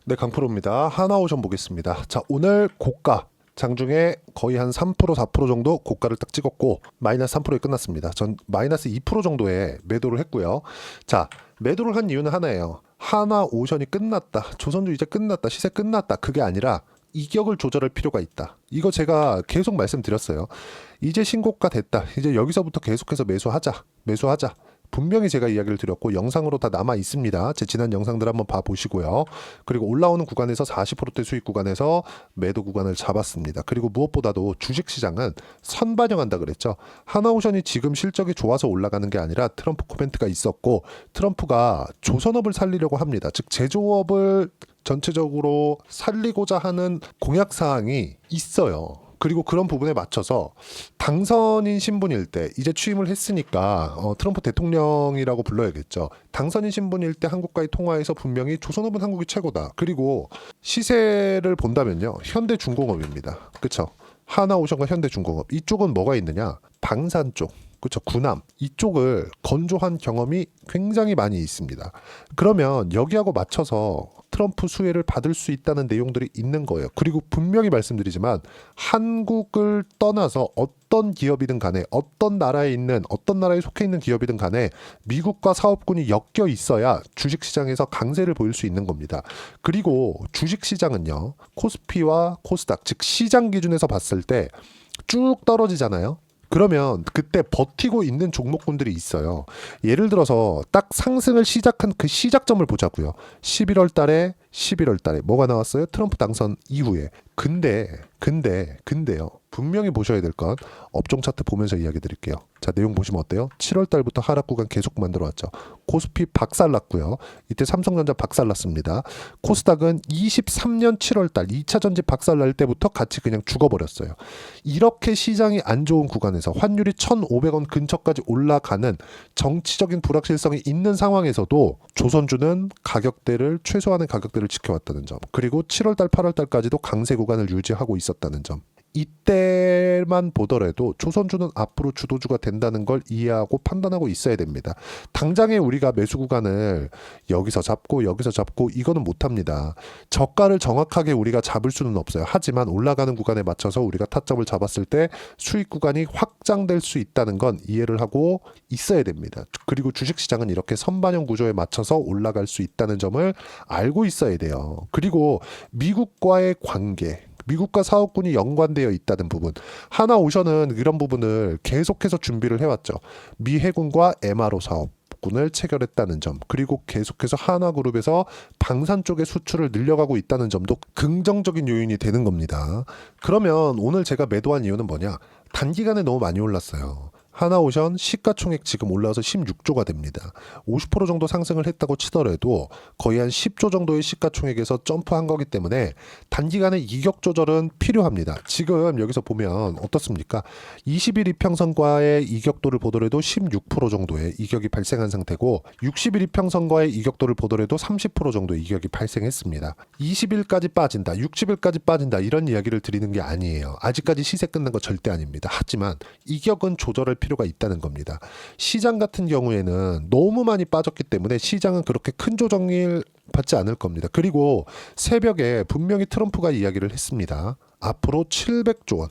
네, 강프로입니다. 하나오션 보겠습니다. 자, 오늘 고가 장중에 거의 한 3% 4% 정도 고가를 딱 찍었고 마이너스 3%에 끝났습니다. 전 마이너스 2% 정도에 매도를 했고요. 자, 매도를 한 이유는 하나예요. 하나오션이 끝났다. 조선주 이제 끝났다. 시세 끝났다. 그게 아니라 이격을 조절할 필요가 있다. 이거 제가 계속 말씀드렸어요. 이제 신고가 됐다. 이제 여기서부터 계속해서 매수하자. 매수하자. 분명히 제가 이야기를 드렸고 영상으로 다 남아 있습니다. 제 지난 영상들 한번 봐보시고요. 그리고 올라오는 구간에서 40%대 수익 구간에서 매도 구간을 잡았습니다. 그리고 무엇보다도 주식시장은 선반영한다 그랬죠. 하나오션이 지금 실적이 좋아서 올라가는 게 아니라 트럼프 코멘트가 있었고 트럼프가 조선업을 살리려고 합니다. 즉 제조업을 전체적으로 살리고자 하는 공약사항이 있어요. 그리고 그런 부분에 맞춰서 당선인 신분일 때 이제 취임을 했으니까 트럼프 대통령이라고 불러야겠죠. 당선인 신분일 때 한국과의 통화에서 분명히 조선업은 한국이 최고다. 그리고 시세를 본다면요. 현대중공업입니다. 그렇죠. 하나오션과 현대중공업 이쪽은 뭐가 있느냐? 방산 쪽. 그렇죠. 군함 이쪽을 건조한 경험이 굉장히 많이 있습니다. 그러면 여기하고 맞춰서 트럼프 수혜를 받을 수 있다는 내용들이 있는 거예요. 그리고 분명히 말씀드리지만 한국을 떠나서 어떤 기업이든 간에 어떤 나라에 있는 어떤 나라에 속해 있는 기업이든 간에 미국과 사업군이 엮여 있어야 주식시장에서 강세를 보일 수 있는 겁니다. 그리고 주식시장은요. 코스피와 코스닥 즉 시장 기준에서 봤을 때 쭉 떨어지잖아요. 그러면 그때 버티고 있는 종목군들이 있어요. 예를 들어서 딱 상승을 시작한 그 시작점을 보자고요. 11월 달에 뭐가 나왔어요? 트럼프 당선 이후에. 근데요. 분명히 보셔야 될 건 업종 차트 보면서 이야기 드릴게요. 자, 내용 보시면 어때요? 7월 달부터 하락 구간 계속 만들어 왔죠. 코스피 박살났고요. 이때 삼성전자 박살났습니다. 코스닥은 23년 7월 달 2차 전지 박살날 때부터 같이 그냥 죽어버렸어요. 이렇게 시장이 안 좋은 구간에서 환율이 1,500원 근처까지 올라가는 정치적인 불확실성이 있는 상황에서도 조선주는 가격대를 최소한의 가격대를 지켜왔다는 점. 그리고 7월 달 8월 달까지도 강세 구간을 유지하고 있었다는 점. 이때만 보더라도 조선주는 앞으로 주도주가 된다는 걸 이해하고 판단하고 있어야 됩니다. 당장에 우리가 매수 구간을 여기서 잡고 이거는 못합니다. 저가를 정확하게 우리가 잡을 수는 없어요. 하지만 올라가는 구간에 맞춰서 우리가 타점을 잡았을 때 수익 구간이 확장될 수 있다는 건 이해를 하고 있어야 됩니다. 그리고 주식시장은 이렇게 선반영 구조에 맞춰서 올라갈 수 있다는 점을 알고 있어야 돼요. 그리고 미국과의 관계 미국과 사업군이 연관되어 있다는 부분. 하나오션은 이런 부분을 계속해서 준비를 해왔죠. 미 해군과 MRO 사업군을 체결했다는 점. 그리고 계속해서 하나그룹에서 방산 쪽의 수출을 늘려가고 있다는 점도 긍정적인 요인이 되는 겁니다. 그러면 오늘 제가 매도한 이유는 뭐냐? 단기간에 너무 많이 올랐어요. 하나오션 시가총액 지금 올라와서 16조가 됩니다. 50% 정도 상승을 했다고 치더라도 거의 한 10조 정도의 시가총액에서 점프한 거기 때문에 단기간에 이격 조절은 필요합니다. 지금 여기서 보면 어떻습니까? 20일 이평선과의 이격도를 보더라도 16% 정도의 이격이 발생한 상태고 60일 이평선과의 이격도를 보더라도 30% 정도의 이격이 발생했습니다. 20일까지 빠진다, 60일까지 빠진다 이런 이야기를 드리는 게 아니에요. 아직까지 시세 끝난 거 절대 아닙니다. 하지만 이격은 조절할 필요가 있다는 겁니다. 시장 같은 경우에는 너무 많이 빠졌기 때문에 시장은 그렇게 큰 조정을 받지 않을 겁니다. 그리고 새벽에 분명히 트럼프가 이야기를 했습니다. 앞으로 700조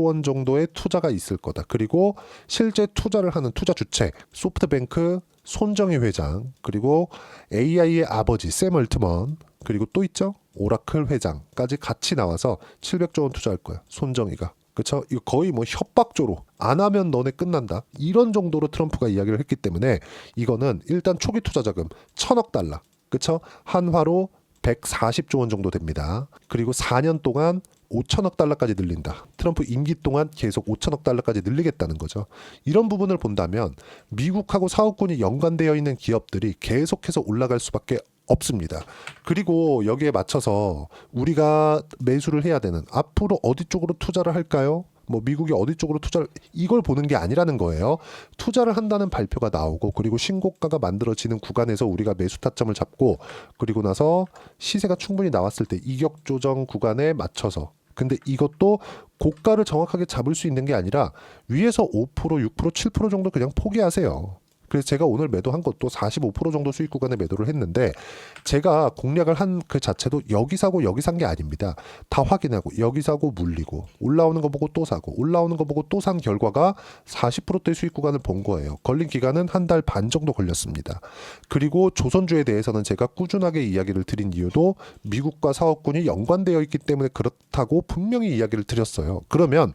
원 정도의 투자가 있을 거다. 그리고 실제 투자를 하는 투자 주체 소프트뱅크 손정희 회장 그리고 AI의 아버지 샘 얼트먼 그리고 또 있죠? 오라클 회장까지 같이 나와서 700조 원 투자할 거야. 손정희가. 그쵸? 이거 거의 뭐 협박조로 안 하면 너네 끝난다 이런 정도로 트럼프가 이야기를 했기 때문에 이거는 일단 초기 투자 자금 1,000억 달러 그쵸? 한화로 140조 원 정도 됩니다. 그리고 4년 동안 5천억 달러까지 늘린다. 트럼프 임기 동안 계속 5천억 달러까지 늘리겠다는 거죠. 이런 부분을 본다면 미국하고 사업군이 연관되어 있는 기업들이 계속해서 올라갈 수밖에 없습니다. 그리고 여기에 맞춰서 우리가 매수를 해야 되는 앞으로 어디 쪽으로 투자를 할까요? 뭐 미국이 어디 쪽으로 투자를 이걸 보는 게 아니라는 거예요. 투자를 한다는 발표가 나오고 그리고 신고가가 만들어지는 구간에서 우리가 매수 타점을 잡고 그리고 나서 시세가 충분히 나왔을 때 이격 조정 구간에 맞춰서 근데 이것도 고가를 정확하게 잡을 수 있는 게 아니라 위에서 5%, 6%, 7% 정도 그냥 포기하세요. 그래서 제가 오늘 매도한 것도 45% 정도 수익 구간에 매도를 했는데 제가 공략을 한 그 자체도 여기 사고 여기 산 게 아닙니다. 다 확인하고 여기 사고 물리고 올라오는 거 보고 또 사고 올라오는 거 보고 또 산 결과가 40%대 수익 구간을 본 거예요. 걸린 기간은 한 달 반 정도 걸렸습니다. 그리고 조선주에 대해서는 제가 꾸준하게 이야기를 드린 이유도 미국과 사업군이 연관되어 있기 때문에 그렇다고 분명히 이야기를 드렸어요. 그러면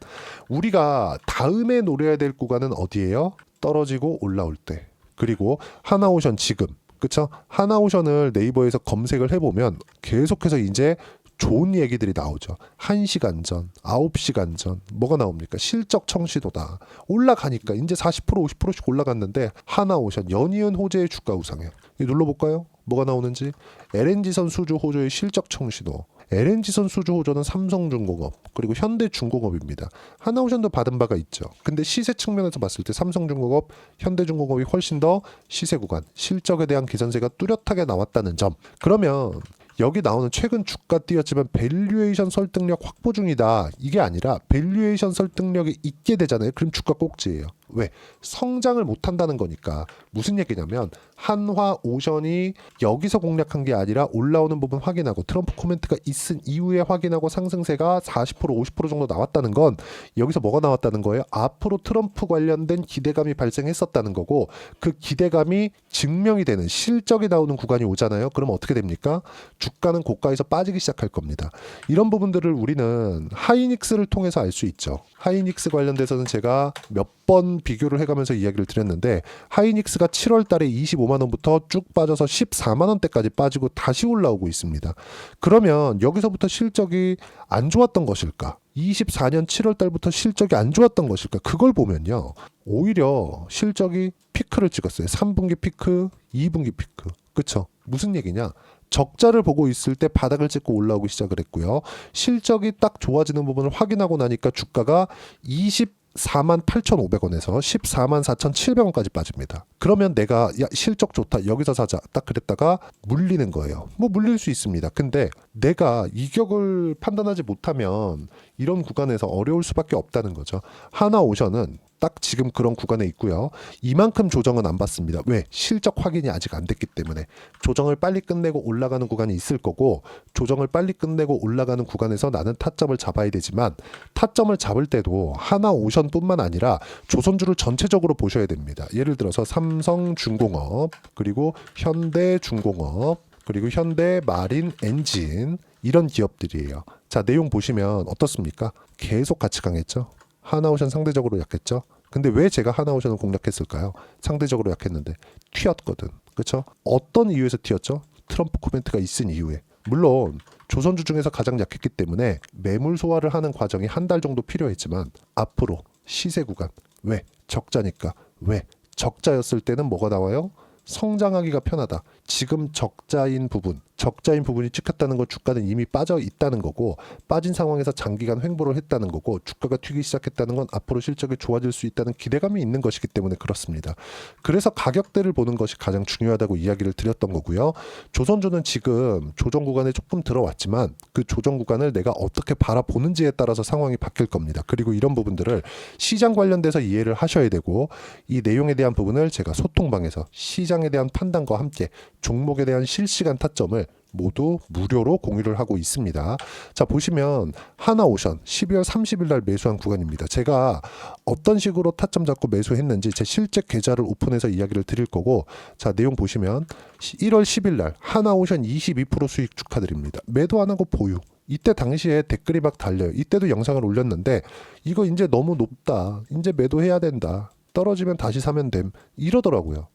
우리가 다음에 노려야 될 구간은 어디예요? 떨어지고 올라올 때. 그리고 하나오션 지금 그쵸? 하나오션을 네이버에서 검색을 해보면 계속해서 이제 좋은 얘기들이 나오죠. 1시간 전, 9시간 전 뭐가 나옵니까? 실적 청신호다. 올라가니까 이제 40% 50%씩 올라갔는데 하나오션 연이은 호재의 주가 우상향. 눌러볼까요? 뭐가 나오는지. LNG선 수주 호조의 실적 청신호. LNG선 수주 호조는 삼성중공업 그리고 현대중공업입니다. 하나오션도 받은 바가 있죠. 근데 시세 측면에서 봤을 때 삼성중공업, 현대중공업이 훨씬 더 시세 구간, 실적에 대한 계산세가 뚜렷하게 나왔다는 점. 그러면 여기 나오는 최근 주가 뛰었지만 밸류에이션 설득력 확보 중이다. 이게 아니라 밸류에이션 설득력이 있게 되잖아요. 그럼 주가 꼭지예요. 왜? 성장을 못한다는 거니까. 무슨 얘기냐면 한화오션이 여기서 공략한 게 아니라 올라오는 부분 확인하고 트럼프 코멘트가 있은 이후에 확인하고 상승세가 40% 50% 정도 나왔다는 건 여기서 뭐가 나왔다는 거예요? 앞으로 트럼프 관련된 기대감이 발생했었다는 거고 그 기대감이 증명이 되는 실적이 나오는 구간이 오잖아요. 그럼 어떻게 됩니까? 주가는 고가에서 빠지기 시작할 겁니다. 이런 부분들을 우리는 하이닉스를 통해서 알 수 있죠. 하이닉스 관련돼서는 제가 몇 번 비교를 해가면서 이야기를 드렸는데 하이닉스가 7월 달에 25만 원부터 쭉 빠져서 14만 원대까지 빠지고 다시 올라오고 있습니다. 그러면 여기서부터 실적이 안 좋았던 것일까? 24년 7월 달부터 실적이 안 좋았던 것일까? 그걸 보면요. 오히려 실적이 피크를 찍었어요. 3분기 피크, 2분기 피크. 그쵸? 무슨 얘기냐? 적자를 보고 있을 때 바닥을 찍고 올라오기 시작을 했고요. 실적이 딱 좋아지는 부분을 확인하고 나니까 주가가 24만 8,500원에서 14만 4,700원까지 빠집니다. 그러면 내가 야 실적 좋다 여기서 사자 딱 그랬다가 물리는 거예요. 뭐 물릴 수 있습니다. 근데 내가 이격을 판단하지 못하면 이런 구간에서 어려울 수밖에 없다는 거죠. 하나오션은 딱 지금 그런 구간에 있고요. 이만큼 조정은 안 받습니다. 왜? 실적 확인이 아직 안 됐기 때문에. 조정을 빨리 끝내고 올라가는 구간이 있을 거고 조정을 빨리 끝내고 올라가는 구간에서 나는 타점을 잡아야 되지만 타점을 잡을 때도 하나오션뿐만 아니라 조선주를 전체적으로 보셔야 됩니다. 예를 들어서 삼성중공업 그리고 현대중공업 그리고 현대마린엔진 이런 기업들이에요. 자, 내용 보시면 어떻습니까? 계속 같이 강했죠. 하나오션 상대적으로 약했죠. 근데 왜 제가 하나오션을 공략했을까요? 상대적으로 약했는데 튀었거든. 그렇죠? 어떤 이유에서 튀었죠? 트럼프 코멘트가 있은 이유에. 물론 조선주 중에서 가장 약했기 때문에 매물 소화를 하는 과정이 한 달 정도 필요했지만 앞으로 시세 구간 왜? 적자니까. 왜? 적자였을 때는 뭐가 나와요? 성장하기가 편하다. 지금 적자인 부분이 찍혔다는 건 주가는 이미 빠져 있다는 거고 빠진 상황에서 장기간 횡보를 했다는 거고 주가가 튀기 시작했다는 건 앞으로 실적이 좋아질 수 있다는 기대감이 있는 것이기 때문에 그렇습니다. 그래서 가격대를 보는 것이 가장 중요하다고 이야기를 드렸던 거고요. 조선주는 지금 조정 구간에 조금 들어왔지만 그 조정 구간을 내가 어떻게 바라보는지에 따라서 상황이 바뀔 겁니다. 그리고 이런 부분들을 시장 관련돼서 이해를 하셔야 되고 이 내용에 대한 부분을 제가 소통방에서 시장에 대한 판단과 함께 종목에 대한 실시간 타점을 모두 무료로 공유를 하고 있습니다. 자, 보시면 하나오션 12월 30일 날 매수한 구간입니다. 제가 어떤 식으로 타점 잡고 매수했는지 제 실제 계좌를 오픈해서 이야기를 드릴 거고 자, 내용 보시면 1월 10일 날 하나오션 22% 수익 축하드립니다. 매도 안 하고 보유. 이때 당시에 댓글이 막 달려요. 이때도 영상을 올렸는데 이거 이제 너무 높다. 이제 매도해야 된다. 떨어지면 다시 사면 됨. 이러더라고요.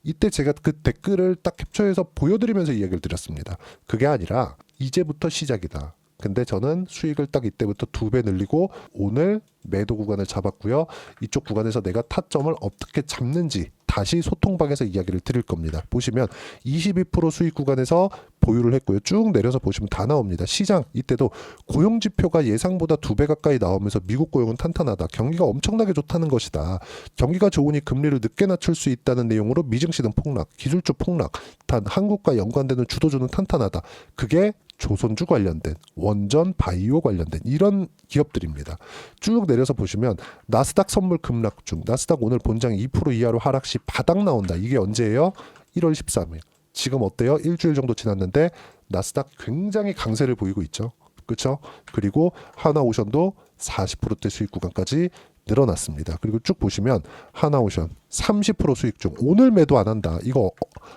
이때 제가 그 댓글을 딱 캡처해서 보여드리면서 이야기를 드렸습니다. 그게 아니라 이제부터 시작이다. 근데 저는 수익을 딱 이때부터 2배 늘리고 오늘 매도 구간을 잡았고요. 이쪽 구간에서 내가 타점을 어떻게 잡는지 다시 소통방에서 이야기를 드릴 겁니다. 보시면 22% 수익 구간에서 보유를 했고요. 쭉 내려서 보시면 다 나옵니다. 시장 이때도 고용지표가 예상보다 2배 가까이 나오면서 미국 고용은 탄탄하다. 경기가 엄청나게 좋다는 것이다. 경기가 좋으니 금리를 늦게 낮출 수 있다는 내용으로 미증시는 폭락, 기술주 폭락, 단 한국과 연관되는 주도주는 탄탄하다. 그게 조선주 관련된, 원전, 바이오 관련된 이런 기업들입니다. 쭉 내려서 보시면 나스닥 선물 급락 중, 나스닥 오늘 본장 2% 이하로 하락 시 바닥 나온다. 이게 언제예요? 1월 13일. 지금 어때요? 일주일 정도 지났는데 나스닥 굉장히 강세를 보이고 있죠. 그렇죠? 그리고 하나오션도 40%대 수익 구간까지 늘어났습니다. 그리고 쭉 보시면 하나오션 30% 수익 중, 오늘 매도 안 한다. 이거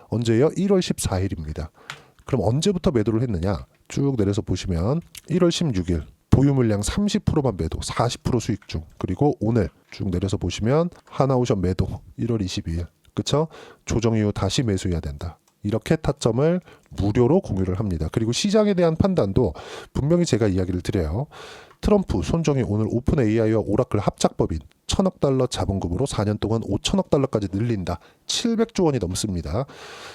언제예요? 1월 14일입니다. 그럼 언제부터 매도를 했느냐? 쭉 내려서 보시면 1월 16일 보유 물량 30%만 매도, 40% 수익 중. 그리고 오늘 쭉 내려서 보시면 하나오션 매도 1월 22일. 그쵸? 조정 이후 다시 매수해야 된다. 이렇게 타점을 무료로 공유를 합니다. 그리고 시장에 대한 판단도 분명히 제가 이야기를 드려요. 트럼프, 손정희 오늘 오픈 AI와 오라클 합작법인 1,000억 달러 자본금으로 4년 동안 5천억 달러까지 늘린다. 700조 원이 넘습니다.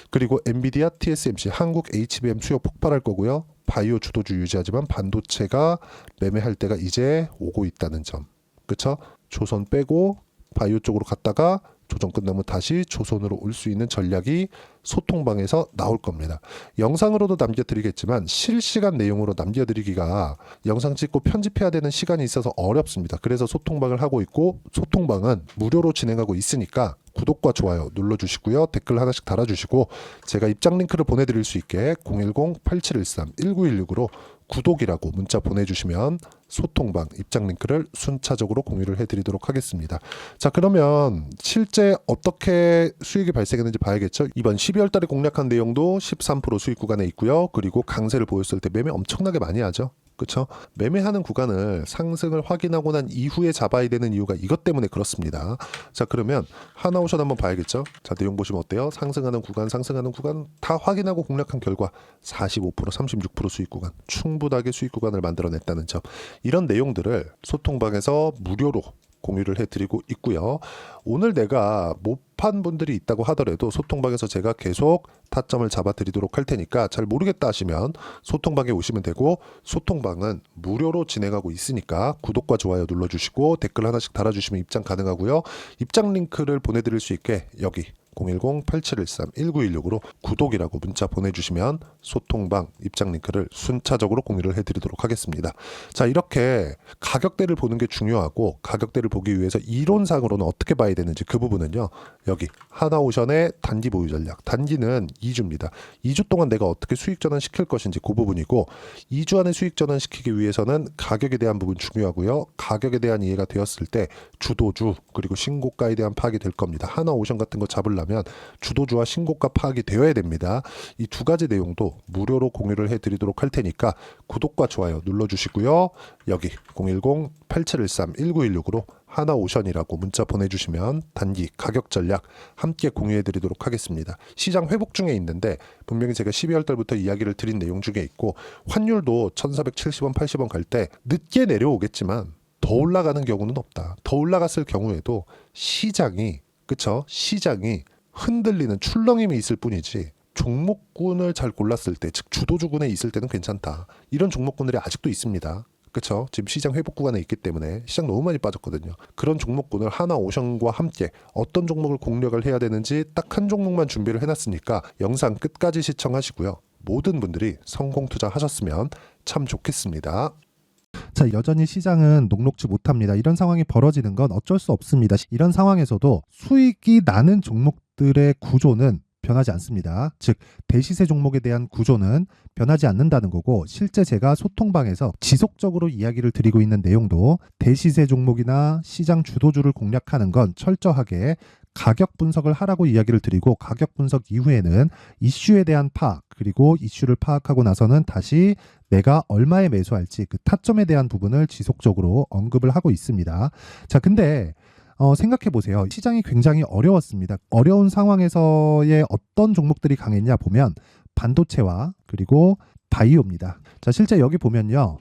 그리고 엔비디아, TSMC, 한국 HBM 수요 폭발할 거고요. 바이오 주도주 유지하지만 반도체가 매매할 때가 이제 오고 있다는 점. 그쵸? 조선 빼고 바이오 쪽으로 갔다가 조정 끝나면 다시 조선으로 올 수 있는 전략이 소통방에서 나올 겁니다. 영상으로도 남겨드리겠지만 실시간 내용으로 남겨드리기가 영상 찍고 편집해야 되는 시간이 있어서 어렵습니다. 그래서 소통방을 하고 있고, 소통방은 무료로 진행하고 있으니까 구독과 좋아요 눌러주시고요. 댓글 하나씩 달아주시고, 제가 입장 링크를 보내드릴 수 있게 010-8713-1916으로 구독이라고 문자 보내주시면 소통방 입장 링크를 순차적으로 공유를 해드리도록 하겠습니다. 자, 그러면 실제 어떻게 수익이 발생했는지 봐야겠죠. 이번 12월 달에 공략한 내용도 13% 수익 구간에 있고요. 그리고 강세를 보였을 때 매매 엄청나게 많이 하죠. 그렇죠? 매매하는 구간을 상승을 확인하고 난 이후에 잡아야 되는 이유가 이것 때문에 그렇습니다. 자, 그러면 하나오션 한번 봐야겠죠. 자, 내용 보시면 어때요? 상승하는 구간 다 확인하고 공략한 결과 45%, 36% 수익 구간, 충분하게 수익 구간을 만들어냈다는 점. 이런 내용들을 소통방에서 무료로 공유를 해드리고 있고요. 오늘 내가 못 판 분들이 있다고 하더라도 소통방에서 제가 계속 타점을 잡아드리도록 할 테니까 잘 모르겠다 하시면 소통방에 오시면 되고, 소통방은 무료로 진행하고 있으니까 구독과 좋아요 눌러주시고 댓글 하나씩 달아주시면 입장 가능하고요. 입장 링크를 보내드릴 수 있게 여기 010-8713-1916으로 구독이라고 문자 보내주시면 소통방 입장 링크를 순차적으로 공유를 해드리도록 하겠습니다. 자, 이렇게 가격대를 보는 게 중요하고, 가격대를 보기 위해서 이론상으로는 어떻게 봐야 되는지 그 부분은요, 여기 하나오션의 단기 보유 전략, 단기는 2주입니다. 2주 동안 내가 어떻게 수익 전환 시킬 것인지 그 부분이고, 2주 안에 수익 전환 시키기 위해서는 가격에 대한 부분 중요하고요. 가격에 대한 이해가 되었을 때 주도주 그리고 신고가에 대한 파악이 될 겁니다. 하나오션 같은 거 잡으려면 주도주와 신고가 파악이 되어야 됩니다. 이 두 가지 내용도 무료로 공유를 해드리도록 할 테니까 구독과 좋아요 눌러주시고요. 여기 010-8713-1916으로 하나오션이라고 문자 보내주시면 단기 가격 전략 함께 공유해드리도록 하겠습니다. 시장 회복 중에 있는데 분명히 제가 12월 달부터 이야기를 드린 내용 중에 있고, 환율도 1470원, 80원 갈 때 늦게 내려오겠지만 더 올라가는 경우는 없다. 더 올라갔을 경우에도 시장이, 그쵸? 시장이 흔들리는 출렁임이 있을 뿐이지, 종목군을 잘 골랐을 때, 즉 주도주군에 있을 때는 괜찮다. 이런 종목군들이 아직도 있습니다. 그렇죠? 지금 시장 회복 구간에 있기 때문에 시장 너무 많이 빠졌거든요. 그런 종목군을 하나오션과 함께 어떤 종목을 공략을 해야 되는지 딱 한 종목만 준비를 해놨으니까 영상 끝까지 시청하시고요. 모든 분들이 성공 투자하셨으면 참 좋겠습니다. 자, 여전히 시장은 녹록지 못합니다. 이런 상황이 벌어지는 건 어쩔 수 없습니다. 이런 상황에서도 수익이 나는 종목들의 구조는 변하지 않습니다. 즉, 대시세 종목에 대한 구조는 변하지 않는다는 거고, 실제 제가 소통방에서 지속적으로 이야기를 드리고 있는 내용도 대시세 종목이나 시장 주도주를 공략하는 건 철저하게 가격 분석을 하라고 이야기를 드리고, 가격 분석 이후에는 이슈에 대한 파악, 그리고 이슈를 파악하고 나서는 다시 내가 얼마에 매수할지 그 타점에 대한 부분을 지속적으로 언급을 하고 있습니다. 자, 근데 생각해 보세요. 시장이 굉장히 어려웠습니다. 어려운 상황에서의 어떤 종목들이 강했냐 보면 반도체와 그리고 바이오입니다. 자, 실제 여기 보면요.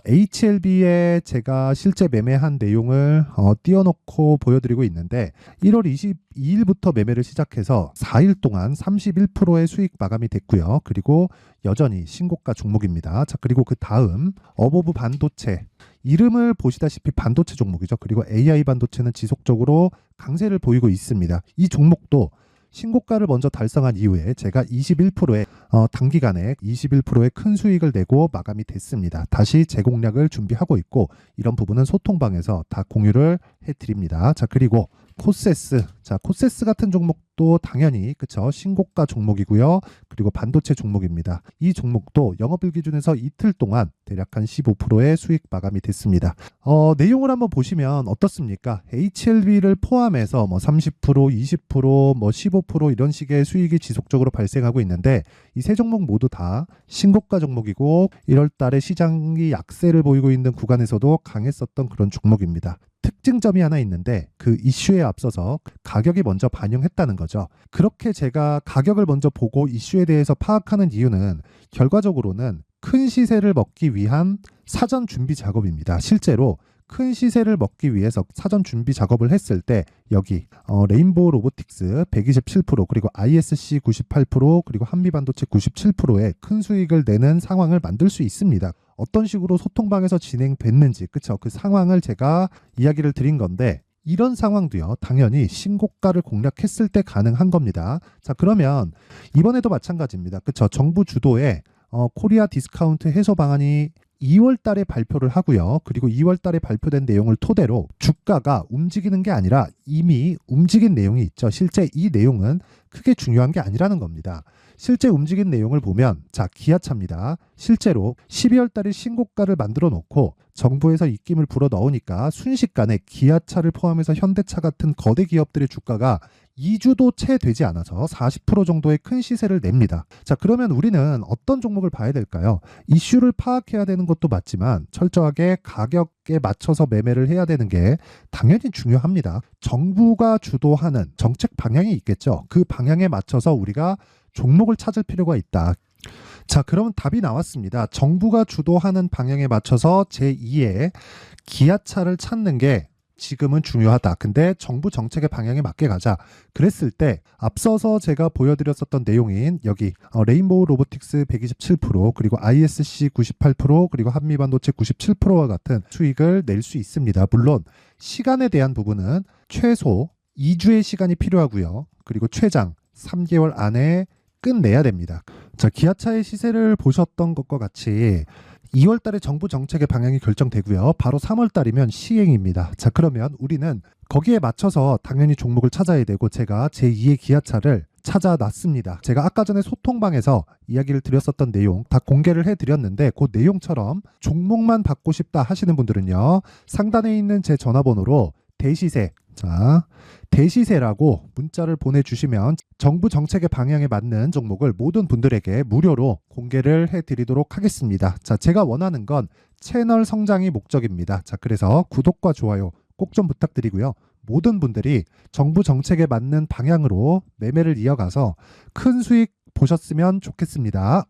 HLB에 제가 실제 매매한 내용을 띄워놓고 보여드리고 있는데, 1월 22일부터 매매를 시작해서 4일 동안 31%의 수익 마감이 됐고요. 그리고 여전히 신고가 종목입니다. 자, 그리고 그 다음 어보브 반도체, 이름을 보시다시피 반도체 종목이죠. 그리고 AI 반도체는 지속적으로 강세를 보이고 있습니다. 이 종목도 신고가를 먼저 달성한 이후에 제가 21%의 단기간에 21%의 큰 수익을 내고 마감이 됐습니다. 다시 재공략을 준비하고 있고 이런 부분은 소통방에서 다 공유를 해드립니다. 자, 그리고 코세스. 자, 코세스 같은 종목도 당연히 그쵸, 신고가 종목이고요. 그리고 반도체 종목입니다. 이 종목도 영업일 기준에서 이틀 동안 대략 한 15%의 수익 마감이 됐습니다. 내용을 한번 보시면 어떻습니까? HLB를 포함해서 뭐 30%, 20%, 뭐 15% 이런 식의 수익이 지속적으로 발생하고 있는데 이 세 종목 모두 다 신고가 종목이고 1월 달에 시장이 약세를 보이고 있는 구간에서도 강했었던 그런 종목입니다. 특징점이 하나 있는데 그 이슈에 앞서서 가격이 먼저 반영했다는 거죠. 그렇게 제가 가격을 먼저 보고 이슈에 대해서 파악하는 이유는 결과적으로는 큰 시세를 먹기 위한 사전 준비 작업입니다. 실제로 큰 시세를 먹기 위해서 사전 준비 작업을 했을 때 여기 레인보우 로보틱스 127% 그리고 ISC 98% 그리고 한미반도체 97%의 큰 수익을 내는 상황을 만들 수 있습니다. 어떤 식으로 소통방에서 진행됐는지 그쵸, 그 상황을 제가 이야기를 드린 건데 이런 상황도요 당연히 신고가를 공략했을 때 가능한 겁니다. 자, 그러면 이번에도 마찬가지입니다. 그쵸, 정부 주도의 코리아 디스카운트 해소 방안이 2월 달에 발표를 하고요. 그리고 2월 달에 발표된 내용을 토대로 주가가 움직이는 게 아니라 이미 움직인 내용이 있죠. 실제 이 내용은 크게 중요한 게 아니라는 겁니다. 실제 움직인 내용을 보면 자, 기아차입니다. 실제로 12월 달에 신고가를 만들어 놓고 정부에서 입김을 불어 넣으니까 순식간에 기아차를 포함해서 현대차 같은 거대 기업들의 주가가 2주도 채 되지 않아서 40% 정도의 큰 시세를 냅니다. 자, 그러면 우리는 어떤 종목을 봐야 될까요? 이슈를 파악해야 되는 것도 맞지만 철저하게 가격에 맞춰서 매매를 해야 되는 게 당연히 중요합니다. 정부가 주도하는 정책 방향이 있겠죠. 그 방향에 맞춰서 우리가 종목을 찾을 필요가 있다. 자, 그러면 답이 나왔습니다. 정부가 주도하는 방향에 맞춰서 제2의 기아차를 찾는 게 지금은 중요하다. 근데 정부 정책의 방향에 맞게 가자. 그랬을 때 앞서서 제가 보여드렸었던 내용인 여기 레인보우 로보틱스 127% 그리고 ISC 98% 그리고 한미반도체 97%와 같은 수익을 낼 수 있습니다. 물론 시간에 대한 부분은 최소 2주의 시간이 필요하고요. 그리고 최장 3개월 안에 끝내야 됩니다. 자, 기아차의 시세를 보셨던 것과 같이 2월 달에 정부 정책의 방향이 결정되고요. 바로 3월 달이면 시행입니다. 자, 그러면 우리는 거기에 맞춰서 당연히 종목을 찾아야 되고 제가 제2의 기아차를 찾아놨습니다. 제가 아까 전에 소통방에서 이야기를 드렸었던 내용 다 공개를 해드렸는데 그 내용처럼 종목만 받고 싶다 하시는 분들은요. 상단에 있는 제 전화번호로 대시세, 자, 대시세라고 문자를 보내주시면 정부 정책의 방향에 맞는 종목을 모든 분들에게 무료로 공개를 해드리도록 하겠습니다. 자, 제가 원하는 건 채널 성장이 목적입니다. 자, 그래서 구독과 좋아요 꼭 좀 부탁드리고요. 모든 분들이 정부 정책에 맞는 방향으로 매매를 이어가서 큰 수익 보셨으면 좋겠습니다.